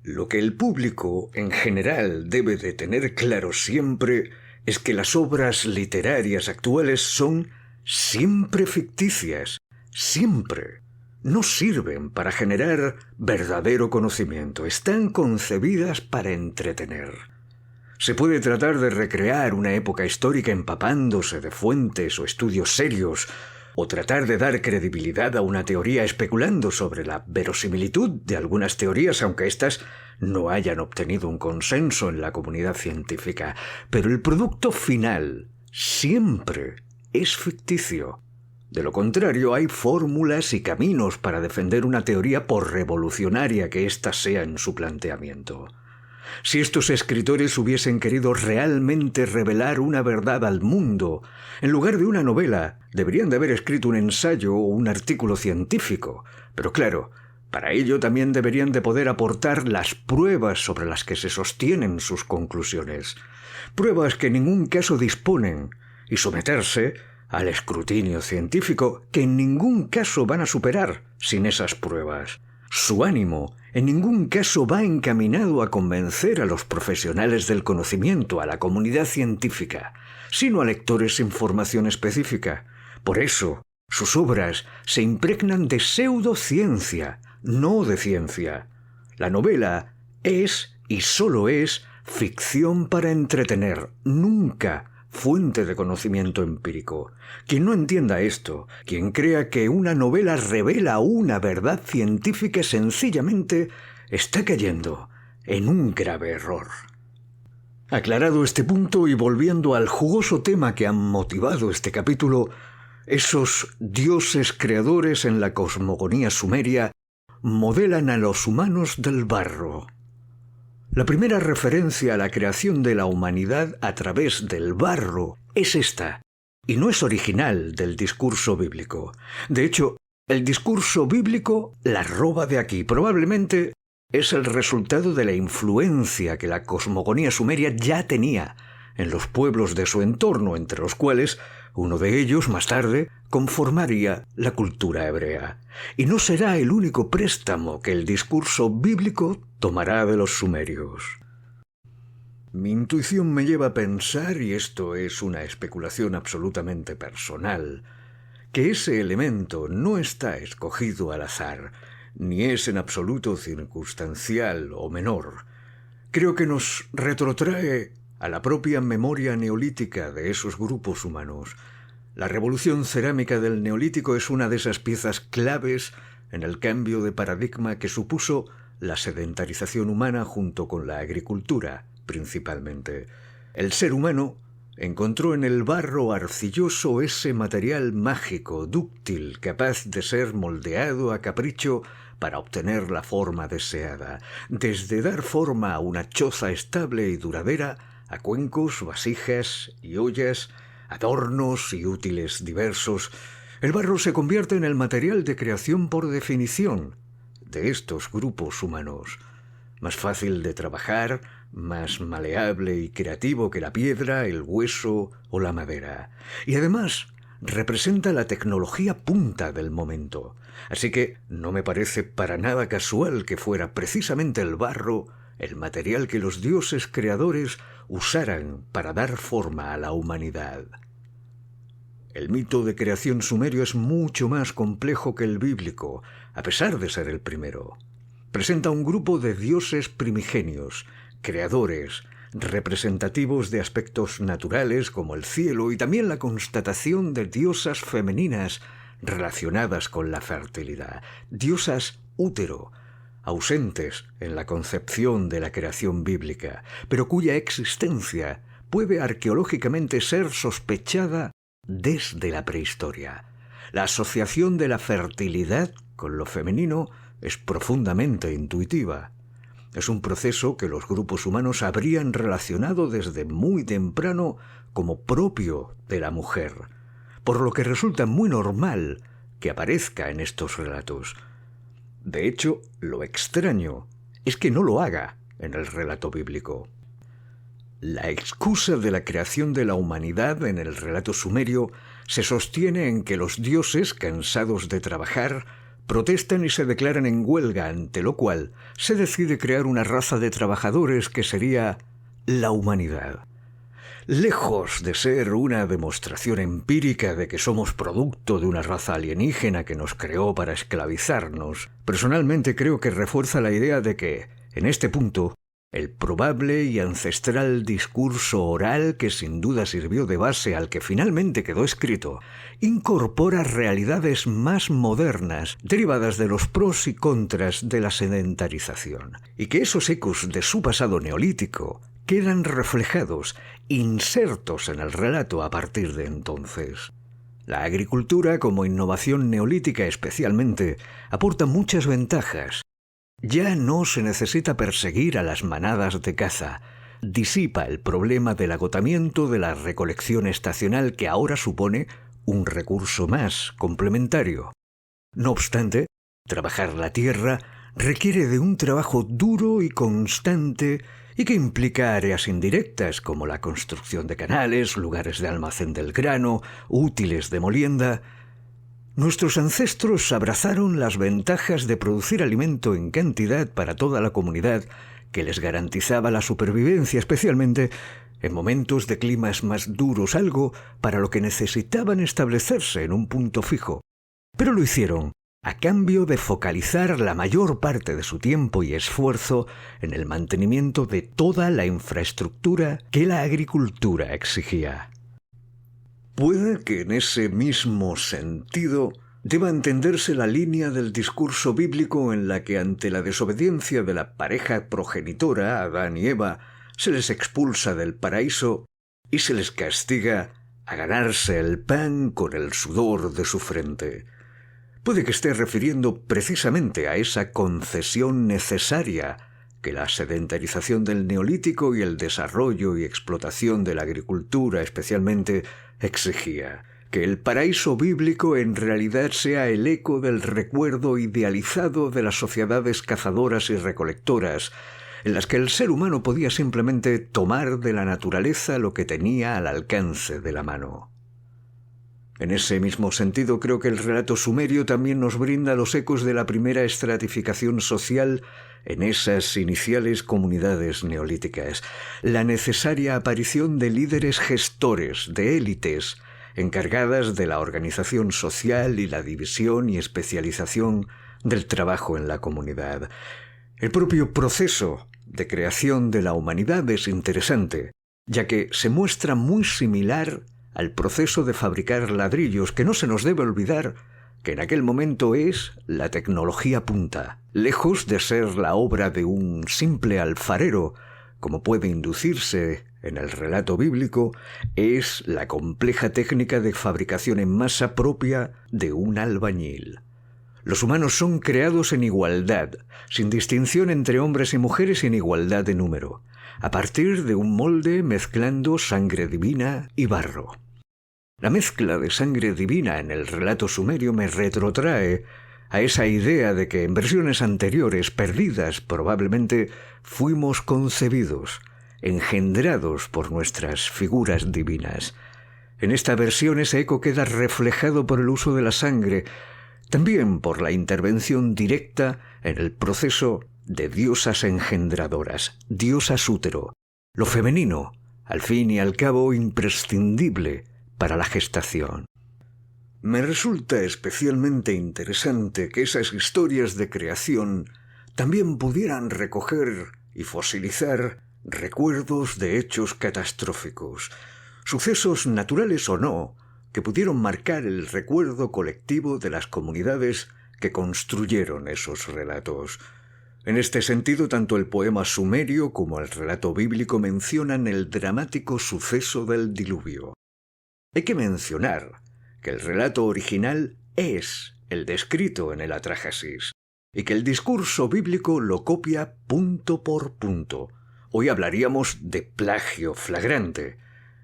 Lo que el público en general debe de tener claro siempre es que las obras literarias actuales son siempre ficticias, siempre. No sirven para generar verdadero conocimiento, están concebidas para entretener. Se puede tratar de recrear una época histórica empapándose de fuentes o estudios serios, o tratar de dar credibilidad a una teoría especulando sobre la verosimilitud de algunas teorías, aunque éstas no hayan obtenido un consenso en la comunidad científica. Pero el producto final siempre es ficticio. De lo contrario, hay fórmulas y caminos para defender una teoría por revolucionaria que ésta sea en su planteamiento. Si estos escritores hubiesen querido realmente revelar una verdad al mundo, en lugar de una novela, deberían de haber escrito un ensayo o un artículo científico. Pero claro, para ello también deberían de poder aportar las pruebas sobre las que se sostienen sus conclusiones. Pruebas que en ningún caso disponen, y someterse al escrutinio científico que en ningún caso van a superar sin esas pruebas. Su ánimo en ningún caso va encaminado a convencer a los profesionales del conocimiento, a la comunidad científica, sino a lectores sin formación específica. Por eso, sus obras se impregnan de pseudociencia, no de ciencia. La novela es, y solo es, ficción para entretener, nunca fuente de conocimiento empírico. Quien no entienda esto, quien crea que una novela revela una verdad científica, sencillamente está cayendo en un grave error. Aclarado este punto y volviendo al jugoso tema que han motivado este capítulo, esos dioses creadores en la cosmogonía sumeria modelan a los humanos del barro. La primera referencia a la creación de la humanidad a través del barro es esta, y no es original del discurso bíblico. De hecho, el discurso bíblico la roba de aquí. Probablemente es el resultado de la influencia que la cosmogonía sumeria ya tenía en los pueblos de su entorno, entre los cuales uno de ellos, más tarde, conformaría la cultura hebrea. Y no será el único préstamo que el discurso bíblico tomará de los sumerios. Mi intuición me lleva a pensar, y esto es una especulación absolutamente personal, que ese elemento no está escogido al azar, ni es en absoluto circunstancial o menor. Creo que nos retrotrae a la propia memoria neolítica de esos grupos humanos. La revolución cerámica del Neolítico es una de esas piezas claves en el cambio de paradigma que supuso la sedentarización humana junto con la agricultura, principalmente. El ser humano encontró en el barro arcilloso ese material mágico, dúctil, capaz de ser moldeado a capricho para obtener la forma deseada, desde dar forma a una choza estable y duradera, a cuencos, vasijas y ollas, adornos y útiles diversos. El barro se convierte en el material de creación por definición de estos grupos humanos. Más fácil de trabajar, más maleable y creativo que la piedra, el hueso o la madera. Y además representa la tecnología punta del momento. Así que no me parece para nada casual que fuera precisamente el barro el material que los dioses creadores usaran para dar forma a la humanidad. El mito de creación sumerio es mucho más complejo que el bíblico, a pesar de ser el primero. Presenta un grupo de dioses primigenios, creadores, representativos de aspectos naturales como el cielo y también la constatación de diosas femeninas relacionadas con la fertilidad, diosas útero, ausentes en la concepción de la creación bíblica, pero cuya existencia puede arqueológicamente ser sospechada desde la prehistoria. La asociación de la fertilidad con lo femenino es profundamente intuitiva. Es un proceso que los grupos humanos habrían relacionado desde muy temprano como propio de la mujer, por lo que resulta muy normal que aparezca en estos relatos. De hecho, lo extraño es que no lo haga en el relato bíblico. La excusa de la creación de la humanidad en el relato sumerio se sostiene en que los dioses, cansados de trabajar, protestan y se declaran en huelga, ante lo cual se decide crear una raza de trabajadores que sería la humanidad. Lejos de ser una demostración empírica de que somos producto de una raza alienígena que nos creó para esclavizarnos, personalmente creo que refuerza la idea de que, en este punto, el probable y ancestral discurso oral que sin duda sirvió de base al que finalmente quedó escrito, incorpora realidades más modernas derivadas de los pros y contras de la sedentarización, y que esos ecos de su pasado neolítico quedan reflejados, insertos en el relato a partir de entonces. La agricultura, como innovación neolítica especialmente, aporta muchas ventajas. Ya no se necesita perseguir a las manadas de caza. Disipa el problema del agotamiento de la recolección estacional que ahora supone un recurso más complementario. No obstante, trabajar la tierra requiere de un trabajo duro y constante y que implica áreas indirectas como la construcción de canales, lugares de almacén del grano, útiles de molienda. Nuestros ancestros abrazaron las ventajas de producir alimento en cantidad para toda la comunidad que les garantizaba la supervivencia, especialmente en momentos de climas más duros, algo para lo que necesitaban establecerse en un punto fijo. Pero lo hicieron a cambio de focalizar la mayor parte de su tiempo y esfuerzo en el mantenimiento de toda la infraestructura que la agricultura exigía. Puede que en ese mismo sentido deba entenderse la línea del discurso bíblico en la que ante la desobediencia de la pareja progenitora, Adán y Eva, se les expulsa del paraíso y se les castiga a ganarse el pan con el sudor de su frente. Puede que esté refiriendo precisamente a esa concesión necesaria que la sedentarización del Neolítico y el desarrollo y explotación de la agricultura especialmente exigía, que el paraíso bíblico en realidad sea el eco del recuerdo idealizado de las sociedades cazadoras y recolectoras, en las que el ser humano podía simplemente tomar de la naturaleza lo que tenía al alcance de la mano. En ese mismo sentido, creo que el relato sumerio también nos brinda los ecos de la primera estratificación social en esas iniciales comunidades neolíticas, la necesaria aparición de líderes gestores, de élites, encargadas de la organización social y la división y especialización del trabajo en la comunidad. El propio proceso de creación de la humanidad es interesante, ya que se muestra muy similar al proceso de fabricar ladrillos, que no se nos debe olvidar que en aquel momento es la tecnología punta, lejos de ser la obra de un simple alfarero, como puede inducirse en el relato bíblico, es la compleja técnica de fabricación en masa propia de un albañil. Los humanos son creados en igualdad, sin distinción entre hombres y mujeres y en igualdad de número, a partir de un molde mezclando sangre divina y barro. La mezcla de sangre divina en el relato sumerio me retrotrae a esa idea de que en versiones anteriores, perdidas probablemente, fuimos concebidos, engendrados por nuestras figuras divinas. En esta versión ese eco queda reflejado por el uso de la sangre, también por la intervención directa en el proceso de diosas engendradoras, diosas útero, lo femenino, al fin y al cabo imprescindible para la gestación. Me resulta especialmente interesante que esas historias de creación también pudieran recoger y fosilizar recuerdos de hechos catastróficos, sucesos naturales o no, que pudieron marcar el recuerdo colectivo de las comunidades que construyeron esos relatos. En este sentido, tanto el poema sumerio como el relato bíblico mencionan el dramático suceso del diluvio. Hay que mencionar que el relato original es el descrito en el Atrahasis y que el discurso bíblico lo copia punto por punto. Hoy hablaríamos de plagio flagrante.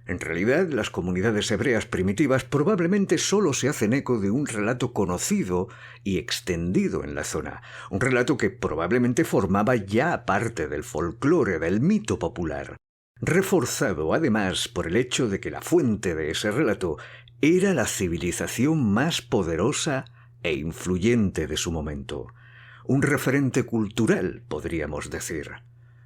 En realidad, las comunidades hebreas primitivas probablemente solo se hacen eco de un relato conocido y extendido en la zona, un relato que probablemente formaba ya parte del folclore, del mito popular, reforzado además por el hecho de que la fuente de ese relato era la civilización más poderosa e influyente de su momento, un referente cultural, podríamos decir.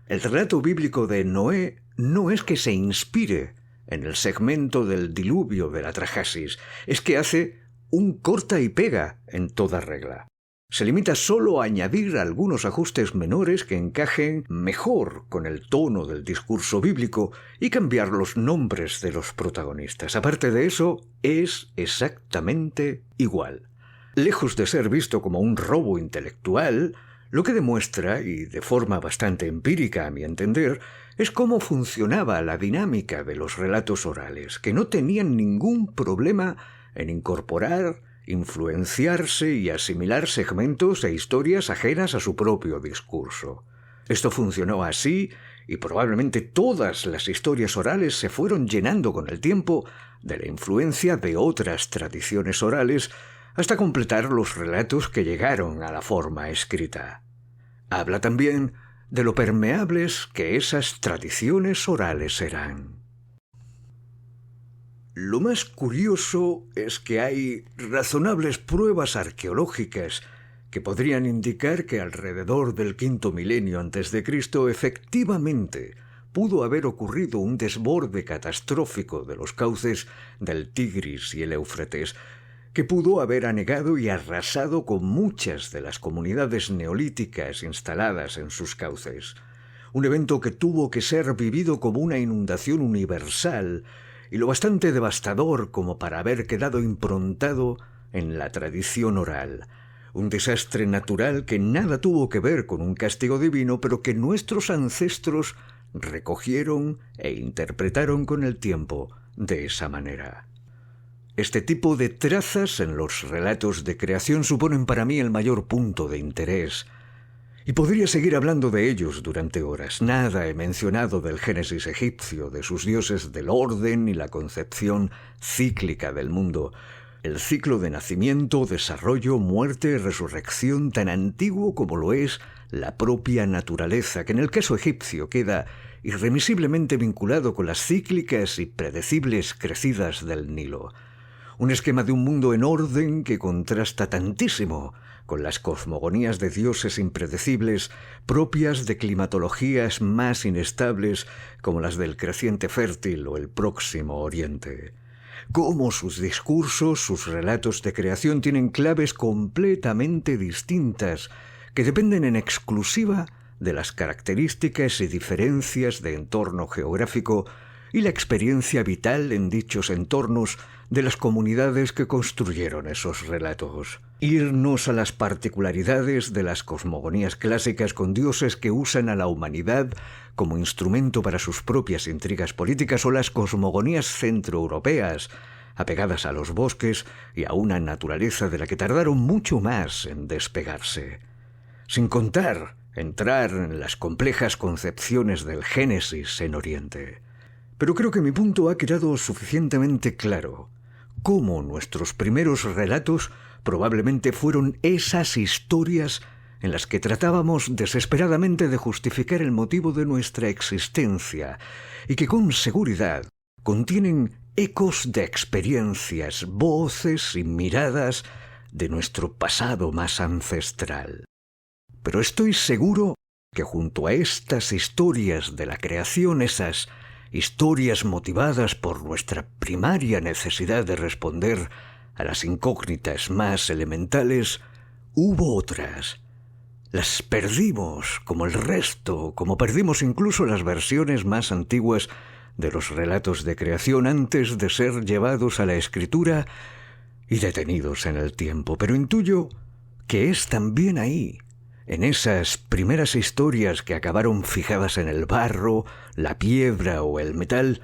El relato bíblico de Noé no es que se inspire en el segmento del diluvio del Atrahasis, es que hace un corta y pega en toda regla. Se limita solo a añadir algunos ajustes menores que encajen mejor con el tono del discurso bíblico y cambiar los nombres de los protagonistas. Aparte de eso, es exactamente igual. Lejos de ser visto como un robo intelectual, lo que demuestra, y de forma bastante empírica a mi entender, es cómo funcionaba la dinámica de los relatos orales, que no tenían ningún problema en incorporar, influenciarse y asimilar segmentos e historias ajenas a su propio discurso. Esto funcionó así, y probablemente todas las historias orales se fueron llenando con el tiempo de la influencia de otras tradiciones orales hasta completar los relatos que llegaron a la forma escrita. Habla también de lo permeables que esas tradiciones orales eran. Lo más curioso es que hay razonables pruebas arqueológicas que podrían indicar que alrededor del quinto milenio antes de Cristo efectivamente pudo haber ocurrido un desborde catastrófico de los cauces del Tigris y el Éufrates, que pudo haber anegado y arrasado con muchas de las comunidades neolíticas instaladas en sus cauces. Un evento que tuvo que ser vivido como una inundación universal y lo bastante devastador como para haber quedado improntado en la tradición oral. Un desastre natural que nada tuvo que ver con un castigo divino, pero que nuestros ancestros recogieron e interpretaron con el tiempo de esa manera. Este tipo de trazas en los relatos de creación suponen para mí el mayor punto de interés, y podría seguir hablando de ellos durante horas. Nada he mencionado del Génesis egipcio, de sus dioses del orden y la concepción cíclica del mundo, el ciclo de nacimiento, desarrollo, muerte y resurrección tan antiguo como lo es la propia naturaleza, que en el caso egipcio queda irremisiblemente vinculado con las cíclicas y predecibles crecidas del Nilo. Un esquema de un mundo en orden que contrasta tantísimo con las cosmogonías de dioses impredecibles propias de climatologías más inestables como las del creciente fértil o el Próximo Oriente. Cómo sus discursos, sus relatos de creación tienen claves completamente distintas que dependen en exclusiva de las características y diferencias de entorno geográfico y la experiencia vital en dichos entornos de las comunidades que construyeron esos relatos. Irnos a las particularidades de las cosmogonías clásicas con dioses que usan a la humanidad como instrumento para sus propias intrigas políticas, o las cosmogonías centroeuropeas, apegadas a los bosques y a una naturaleza de la que tardaron mucho más en despegarse. Sin contar entrar en las complejas concepciones del Génesis en Oriente. Pero creo que mi punto ha quedado suficientemente claro. Cómo nuestros primeros relatos probablemente fueron esas historias en las que tratábamos desesperadamente de justificar el motivo de nuestra existencia, y que con seguridad contienen ecos de experiencias, voces y miradas de nuestro pasado más ancestral. Pero estoy seguro que junto a estas historias de la creación, esas historias motivadas por nuestra primaria necesidad de responder a las incógnitas más elementales, hubo otras. Las perdimos como el resto, como perdimos incluso las versiones más antiguas de los relatos de creación antes de ser llevados a la escritura y detenidos en el tiempo. Pero intuyo que es también ahí, en esas primeras historias que acabaron fijadas en el barro, la piedra o el metal,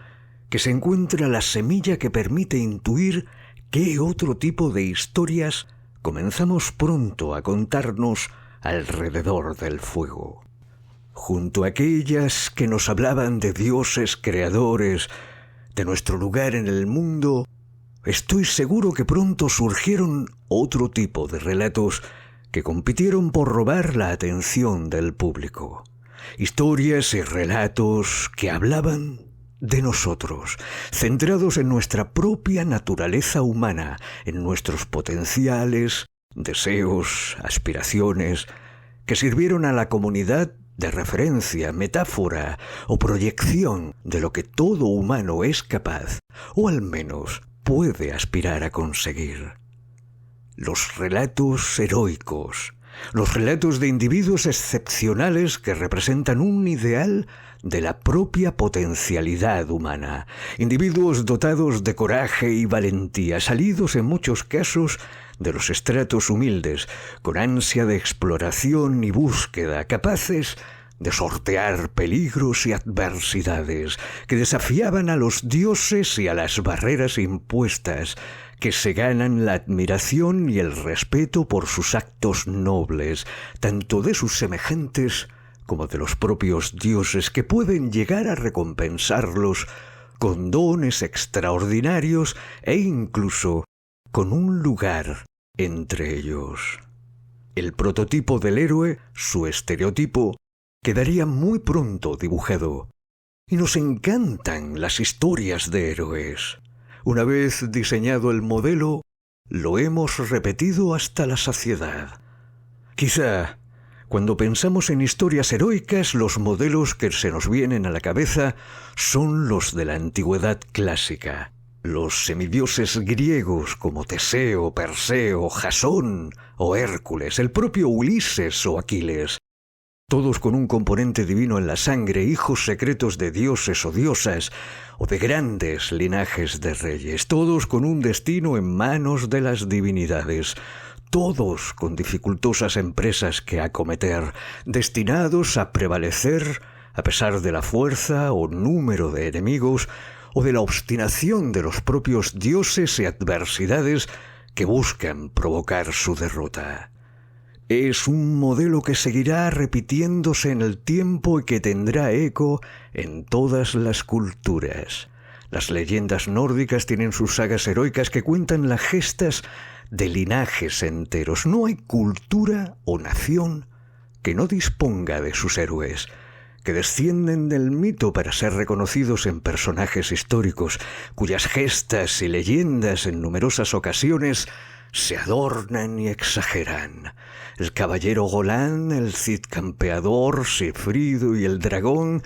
que se encuentra la semilla que permite intuir qué otro tipo de historias comenzamos pronto a contarnos alrededor del fuego. Junto a aquellas que nos hablaban de dioses creadores, de nuestro lugar en el mundo, estoy seguro que pronto surgieron otro tipo de relatos que compitieron por robar la atención del público. Historias y relatos que hablaban de nosotros, centrados en nuestra propia naturaleza humana, en nuestros potenciales, deseos, aspiraciones, que sirvieron a la comunidad de referencia, metáfora o proyección de lo que todo humano es capaz, o al menos puede aspirar a conseguir. Los relatos heroicos, los relatos de individuos excepcionales que representan un ideal de la propia potencialidad humana, individuos dotados de coraje y valentía, salidos en muchos casos de los estratos humildes, con ansia de exploración y búsqueda, capaces de sortear peligros y adversidades, que desafiaban a los dioses y a las barreras impuestas, que se ganan la admiración y el respeto por sus actos nobles, tanto de sus semejantes como de los propios dioses, que pueden llegar a recompensarlos con dones extraordinarios e incluso con un lugar entre ellos. El prototipo del héroe, su estereotipo, quedaría muy pronto dibujado. Y nos encantan las historias de héroes. Una vez diseñado el modelo, lo hemos repetido hasta la saciedad. Quizá, cuando pensamos en historias heroicas, los modelos que se nos vienen a la cabeza son los de la antigüedad clásica. Los semidioses griegos como Teseo, Perseo, Jasón o Hércules, el propio Ulises o Aquiles. Todos con un componente divino en la sangre, hijos secretos de dioses o diosas, o de grandes linajes de reyes, todos con un destino en manos de las divinidades, todos con dificultosas empresas que acometer, destinados a prevalecer a pesar de la fuerza o número de enemigos, o de la obstinación de los propios dioses y adversidades que buscan provocar su derrota. Es un modelo que seguirá repitiéndose en el tiempo y que tendrá eco en todas las culturas. Las leyendas nórdicas tienen sus sagas heroicas que cuentan las gestas de linajes enteros. No hay cultura o nación que no disponga de sus héroes, que descienden del mito para ser reconocidos en personajes históricos, cuyas gestas y leyendas en numerosas ocasiones se adornan y exageran. El caballero Golán, el Cid campeador, Sifrido y el dragón,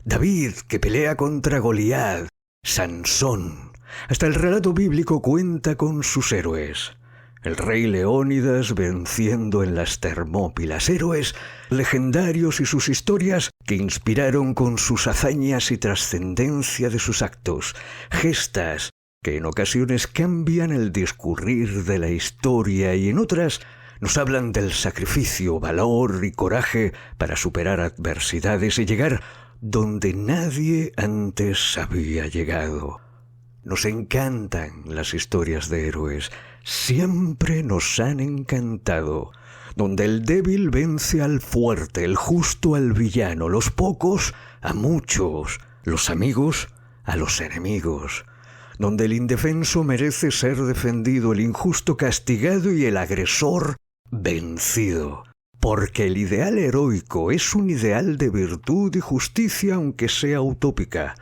David que pelea contra Goliat, Sansón. Hasta el relato bíblico cuenta con sus héroes. El rey Leónidas venciendo en las Termópilas, héroes legendarios y sus historias que inspiraron con sus hazañas y trascendencia de sus actos, gestas que en ocasiones cambian el discurrir de la historia y en otras nos hablan del sacrificio, valor y coraje para superar adversidades y llegar donde nadie antes había llegado. Nos encantan las historias de héroes, siempre nos han encantado, donde el débil vence al fuerte, el justo al villano, los pocos a muchos, los amigos a los enemigos, donde el indefenso merece ser defendido, el injusto castigado y el agresor vencido. Porque el ideal heroico es un ideal de virtud y justicia, aunque sea utópica.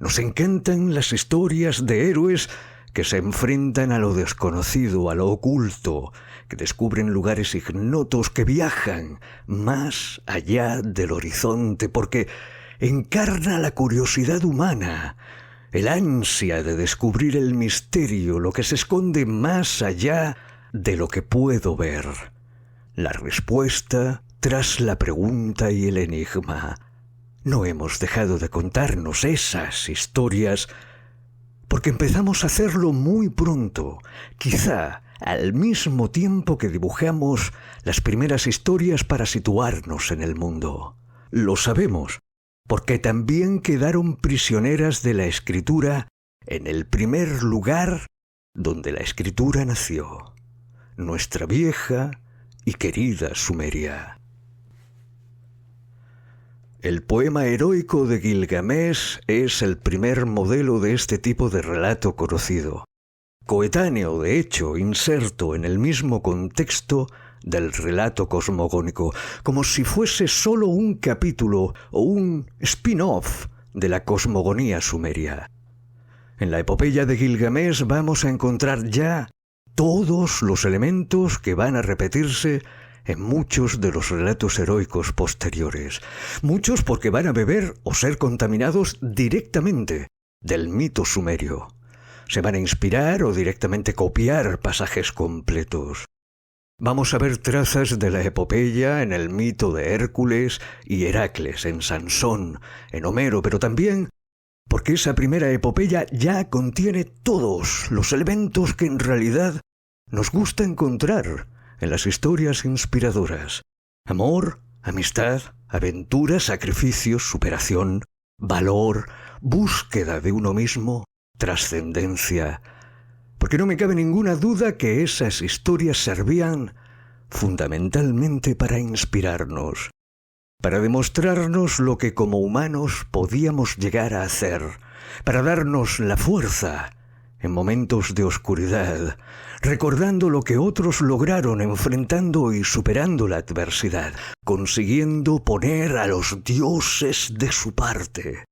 Nos encantan las historias de héroes que se enfrentan a lo desconocido, a lo oculto, que descubren lugares ignotos, que viajan más allá del horizonte, porque encarna la curiosidad humana, el ansia de descubrir el misterio, lo que se esconde más allá de lo que puedo ver. La respuesta tras la pregunta y el enigma. No hemos dejado de contarnos esas historias porque empezamos a hacerlo muy pronto, quizá al mismo tiempo que dibujamos las primeras historias para situarnos en el mundo. Lo sabemos, porque también quedaron prisioneras de la escritura en el primer lugar donde la escritura nació, nuestra vieja y querida Sumeria. El poema heroico de Gilgamesh es el primer modelo de este tipo de relato conocido, coetáneo, de hecho, inserto en el mismo contexto del relato cosmogónico, como si fuese solo un capítulo o un spin-off de la cosmogonía sumeria. En la epopeya de Gilgamesh vamos a encontrar ya todos los elementos que van a repetirse en muchos de los relatos heroicos posteriores. Muchos porque van a beber o ser contaminados directamente del mito sumerio. Se van a inspirar o directamente copiar pasajes completos. Vamos a ver trazas de la epopeya en el mito de Hércules y Heracles, en Sansón, en Homero, pero también porque esa primera epopeya ya contiene todos los elementos que en realidad nos gusta encontrar en las historias inspiradoras. Amor, amistad, aventura, sacrificios, superación, valor, búsqueda de uno mismo, trascendencia. Porque no me cabe ninguna duda que esas historias servían fundamentalmente para inspirarnos, para demostrarnos lo que como humanos podíamos llegar a hacer, para darnos la fuerza en momentos de oscuridad, recordando lo que otros lograron enfrentando y superando la adversidad, consiguiendo poner a los dioses de su parte,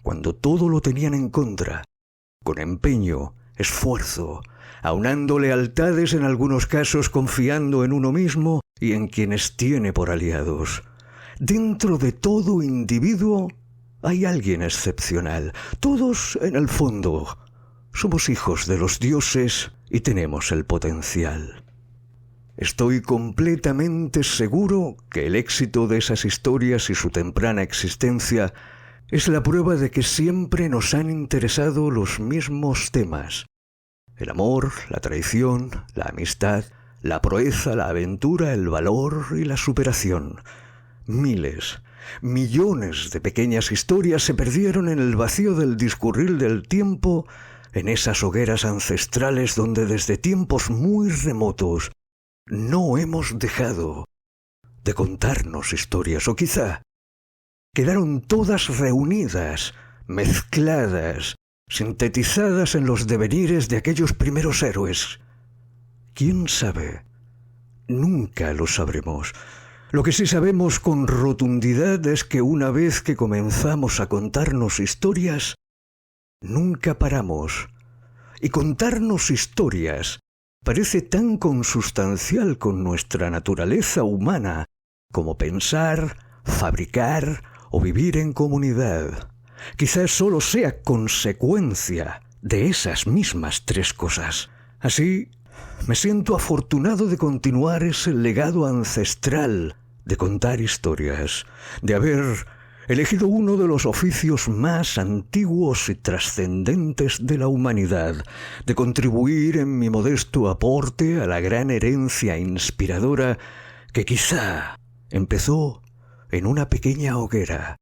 cuando todo lo tenían en contra, con empeño, esfuerzo, aunando lealtades en algunos casos, confiando en uno mismo y en quienes tiene por aliados. Dentro de todo individuo hay alguien excepcional. Todos, en el fondo, somos hijos de los dioses y tenemos el potencial. Estoy completamente seguro que el éxito de esas historias y su temprana existencia es la prueba de que siempre nos han interesado los mismos temas: el amor, la traición, la amistad, la proeza, la aventura, el valor y la superación. Miles, millones de pequeñas historias se perdieron en el vacío del discurrir del tiempo, en esas hogueras ancestrales donde desde tiempos muy remotos no hemos dejado de contarnos historias, o quizá quedaron todas reunidas, mezcladas, sintetizadas en los devenires de aquellos primeros héroes. ¿Quién sabe? Nunca lo sabremos. Lo que sí sabemos con rotundidad es que una vez que comenzamos a contarnos historias, nunca paramos. Y contarnos historias parece tan consustancial con nuestra naturaleza humana como pensar, fabricar o vivir en comunidad. Quizás solo sea consecuencia de esas mismas tres cosas. Así, me siento afortunado de continuar ese legado ancestral, de contar historias, de haber elegido uno de los oficios más antiguos y trascendentes de la humanidad, de contribuir en mi modesto aporte a la gran herencia inspiradora que quizá empezó en una pequeña hoguera,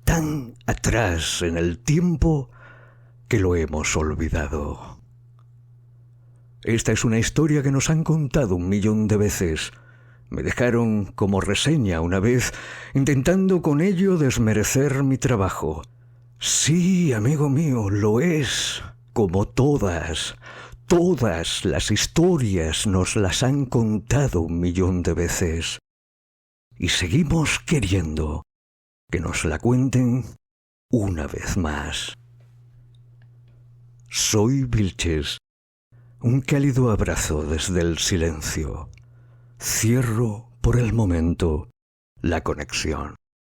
tan atrás en el tiempo que lo hemos olvidado. Esta es una historia que nos han contado 1.000.000 de veces. Me dejaron como reseña una vez, intentando con ello desmerecer mi trabajo. Sí, amigo mío, lo es, como todas las historias nos las han contado 1.000.000 de veces. Y seguimos queriendo que nos la cuenten una vez más. Soy Vilches. Un cálido abrazo desde el silencio. Cierro por el momento la conexión.